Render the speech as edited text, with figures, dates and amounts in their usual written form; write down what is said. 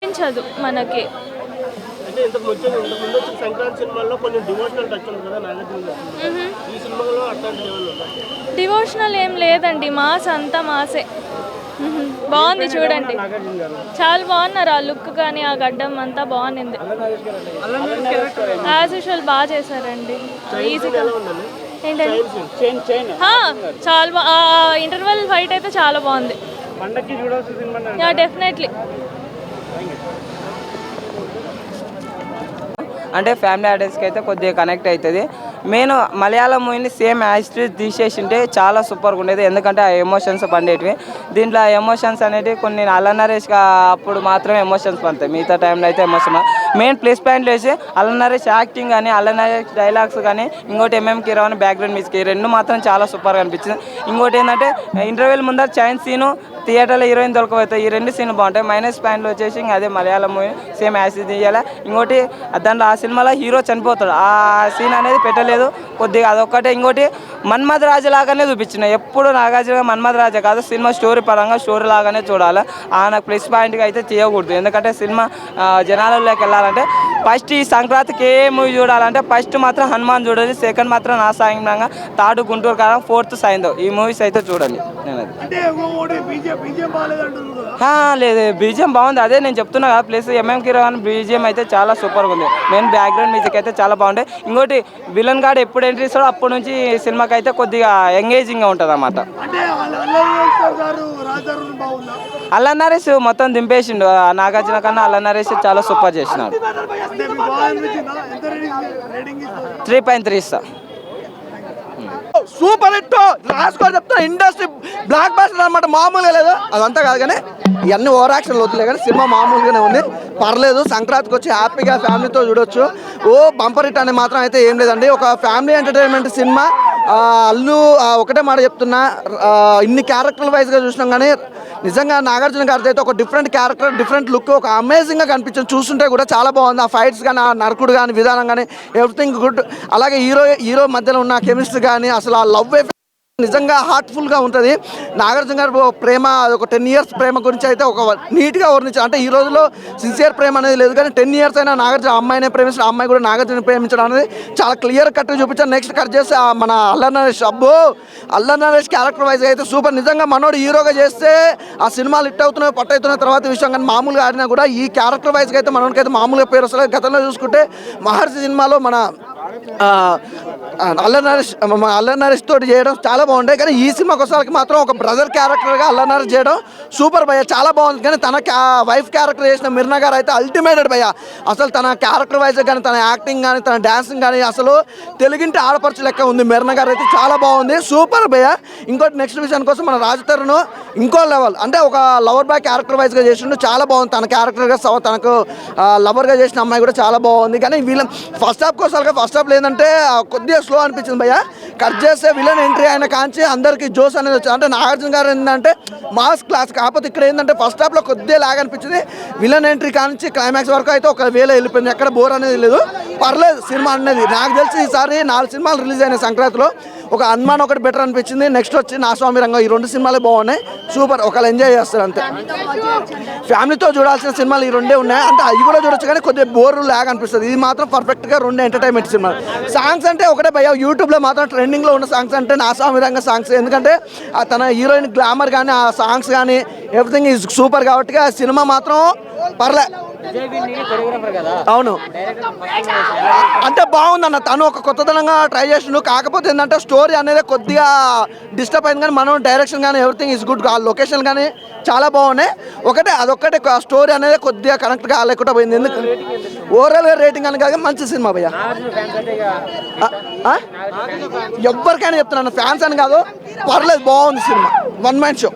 అనిపించదు మనకి. డివోషనల్ ఏం లేదండి, మాస్ అంతా మాసే. బాగుంది చూడండి, చాలా బాగున్నారు. ఆ లుక్ కానీ ఆ గడ్డం అంతా బాగుంది. యాజ్ యూజువల్ బాగా చేశారండి. ఈజీగా ఏంటండి చాలా ఇంటర్వెల్ ఫైట్ అయితే చాలా బాగుంది. డెఫినెట్లీ. అంటే ఫ్యామిలీ ఆడియన్స్కి అయితే కొద్దిగా కనెక్ట్ అవుతుంది. మెయిన్ మలయాళం మూవీని సేమ్ యాస్ట్రీస్ తీసేసింటే చాలా సూపర్గా ఉండేది. ఎందుకంటే ఆ ఎమోషన్స్ పండేటివి. దీంట్లో ఆ ఎమోషన్స్ అనేవి కొన్ని అల్లన్ నరేష్గా అప్పుడు మాత్రమే ఎమోషన్స్ పండుతాయి, మిగతా టైంలో అయితే ఎమోషన్. మెయిన్ ప్లస్ పాయింట్లు వేసి అల్లన్ నరేష్ యాక్టింగ్ కానీ, అల్లన్ నరేష్ డైలాగ్స్ కానీ, ఇంకోటి ఎంఎం కీరవాణి బ్యాక్గ్రౌండ్ మ్యూజిక్, ఈ రెండు మాత్రం చాలా సూపర్గా అనిపించింది. ఇంకోటి ఏంటంటే ఇంటర్వెల్ ముందర చైన్ సీను, థియేటర్లో హీరోయిన్ దొరకపోతాయి, ఈ రెండు సీన్లు బాగుంటాయి. మైనస్ పాయింట్లు వచ్చేసి అదే మలయాళం మూవీ సేమ్ యాసిడ్ తీయాలి. ఇంకోటి దాంట్లో ఆ సినిమాలో హీరో చనిపోతాడు, ఆ సీన్ అనేది పెట్టలేదు కొద్దిగా, అదొక్కటే. ఇంకోటి మన్మథ్ రాజు లాగానే చూపించిన, ఎప్పుడు నాగార్జున మన్మథ్ రాజా కాదు, సినిమా స్టోరీ పరంగా స్టోరీ లాగానే చూడాలి. నాకు ప్లస్ పాయింట్గా అయితే చేయకూడదు. ఎందుకంటే సినిమా జనాలలోకి వెళ్ళాలంటే ఫస్ట్ ఈ సంక్రాంతికి ఏ మూవీ చూడాలంటే ఫస్ట్ మాత్రం హనుమాన్ చూడాలి, సెకండ్ మాత్రం నా సాయంగా, థర్డ్ గుంటూరు కారం, ఫోర్త్ సైంధవ్. ఈ మూవీస్ అయితే చూడండి. లేదు, బీజిఎం బాగుంది, అదే నేను చెప్తున్నా కదా. ప్లస్ ఎంఎం కీరవాణి బీజిఎం అయితే చాలా సూపర్గా ఉంది. మెయిన్ బ్యాక్గ్రౌండ్ మ్యూజిక్ అయితే చాలా బాగుంది. ఇంకోటి విలన్ గార్డ్ ఎప్పుడు ఎంట్రీ ఇస్తాడో అప్పటి నుంచి సినిమాకి అయితే కొద్దిగా ఎంగేజింగ్గా ఉంటుంది అన్నమాట. అల్లన్ నరేష్ మొత్తం దింపేసిండు, నాగార్జున కన్నా అల్లన్ నరేష్ చాలా సూపర్ చేసినాడు. 3.3 ఇస్తా. సూపర్ హిట్ రాసుకోవాలి చెప్తా. ఇండస్ట్రీ బ్లాక్ బాస్టర్ అనమాట, మామూలుగా లేదు. అదంతా కాదు కానీ ఇవన్నీ ఓవర్ యాక్షన్ వద్దులే, కానీ సినిమా మామూలుగానే ఉంది, పర్లేదు. సంక్రాంతికి వచ్చి హ్యాపీగా ఫ్యామిలీతో చూడొచ్చు. బంపర్ హిట్ అని మాత్రం అయితే ఏం లేదండి. ఒక ఫ్యామిలీ ఎంటర్టైన్మెంట్ సినిమా. ఒకటే మాట చెప్తున్నా, ఇన్ని క్యారెక్టర్ వైజ్గా చూసినాం కానీ నిజంగా నాగార్జున గారితో అయితే ఒక డిఫరెంట్ క్యారెక్టర్, డిఫరెంట్ లుక్, ఒక అమేజింగ్గా కనిపించింది. చూస్తుంటే కూడా చాలా బాగుంది. ఆ ఫైట్స్ కానీ, ఆ నరకుడు కానీ, విధానం కానీ, ఎవ్రీథింగ్ గుడ్. అలాగే హీరో మధ్యలో ఉన్న కెమిస్ట్రీ కానీ, అసలు ఆ లవ్ నిజంగా హార్ట్ఫుల్గా ఉంటుంది. నాగార్జున గారు ప్రేమ, ఒక 10 years ప్రేమ గురించి అయితే ఒక నీట్గా వర్ణించారు. అంటే ఈ రోజులో సిన్సియర్ ప్రేమ అనేది లేదు, కానీ 10 years అయినా నాగార్జున అమ్మాయినే ప్రేమించడం, అమ్మాయి కూడా నాగార్జున ప్రేమించడం అనేది చాలా క్లియర్ కట్గా చూపించారు. నెక్స్ట్ కట్ చేస్తే మన అల్లన్ నరేష్ క్యారెక్టర్ వైజ్గా అయితే సూపర్. నిజంగా మనోడు హీరోగా చేస్తే ఆ సినిమాలు హిట్ అవుతున్నాయి, పట్టవుతున్న తర్వాత విషయం, కానీ మామూలుగా ఆడినా కూడా ఈ క్యారెక్టర్ వైజ్గా అయితే మనోడికి అయితే మామూలుగా పేరు వస్తుంది. గతంలో చూసుకుంటే మహర్షి సినిమాలో మన అల్లన్ నరేష్ తోటి చేయడం చాలా బాగుంటాయి, కానీ ఈ సినిమాకి వచ్చేసరికి మాత్రం ఒక బ్రదర్ క్యారెక్టర్గా అల్లన్ నరేష్ చేయడం సూపర్ భయ్య, చాలా బాగుంది. కానీ తన వైఫ్ క్యారెక్టర్ చేసిన మిర్నా గారు అయితే అల్టిమేటెడ్ భయ్య. అసలు తన క్యారెక్టర్ వైజ్ కానీ, తన యాక్టింగ్ కానీ, తన డాన్సింగ్ కానీ అసలు తెలుగింటి ఆడపడుచు లెక్క ఉంది. మిర్నా గారు అయితే చాలా బాగుంది, సూపర్ భయ్య. ఇంకోటి నెక్స్ట్ విషయం కోసం మన రాజ్ తరుణ్ ఇంకో లెవెల్, అంటే ఒక లవర్ బాయ్ క్యారెక్టర్ వైజ్గా చేసిండు, చాలా బాగుంది. తన క్యారెక్టర్గా తనకు లవర్గా చేసిన అమ్మాయి కూడా చాలా బాగుంది. కానీ విలన్ ఫస్ట్ హాఫ్ కోసం, ఫస్ట్ హాఫ్ లేదంటే కొద్దిగా స్లో అనిపించింది భయ్య. కట్ చేస్తే విలన్ ఎంట్రీ అయిన కాంచి అందరికీ జోస్ అనేది వచ్చింది. అంటే నాగార్జున గారు ఏంటంటే మాస్ క్లాస్, కాకపోతే ఇక్కడ ఏంటంటే ఫస్ట్ హాఫ్లో కొద్దిగా లాగ్ అనిపించింది. విలన్ ఎంట్రీ కాంచి క్లైమాక్స్ వరకు అయితే ఒక వేళ వెళ్ళిపోయింది, ఎక్కడ బోర్ అనేది లేదు, పర్లేదు సినిమా అనేది. నాకు తెలిసి ఈసారి 4 సినిమాలు రిలీజ్ అయినాయి సంక్రాంతిలో. ఒక హనుమాన్ ఒకటి బెటర్ అనిపించింది, నెక్స్ట్ వచ్చి నా స్వామి రంగం, ఈ 2 సినిమాలే బాగున్నాయి, సూపర్. ఒకళ్ళు ఎంజాయ్ చేస్తారు అంతే. ఫ్యామిలీతో చూడాల్సిన సినిమాలు ఈ 2 ఉన్నాయి, అంటే అవి కూడా చూడొచ్చు, కానీ కొద్దిగా బోర్ లాగ్ అనిపిస్తుంది. ఇది మాత్రం పర్ఫెక్ట్గా 2 ఎంటర్టైన్మెంట్ సినిమాలు. సాంగ్స్ అంటే ఒకటే భయ్య, యూట్యూబ్లో మాత్రం ట్రెండింగ్లో ఉన్న సాంగ్స్ అంటే నా స్వామి రంగ సాంగ్స్. ఎందుకంటే తన హీరోయిన్ గ్లామర్ కానీ, ఆ సాంగ్స్ కానీ ఎవ్రీథింగ్ ఈజ్ సూపర్. కాబట్టి ఆ సినిమా మాత్రం పర్లే. అవును, అంటే బాగుందన్న, తను ఒక కొత్తదనంగా ట్రై చేసిండు. కాకపోతే ఏంటంటే స్టోరీ అనేది కొద్దిగా డిస్టర్బ్ అయింది, కానీ మనం డైరెక్షన్ కానీ ఎవ్రీథింగ్ ఈజ్ గుడ్. ఆ లొకేషన్ కానీ చాలా బాగున్నాయి. అదొక్కటే స్టోరీ అనేది కొద్దిగా కనెక్ట్ కాలేకుండా పోయింది. ఎందుకు ఓవరాల్గా రేటింగ్ అని కాక మంచి సినిమా భయ్య. ఎవరికైనా చెప్తున్నాను, ఫ్యాన్స్ అని కాదు, పర్లేదు, బాగుంది సినిమా, 1 man షో.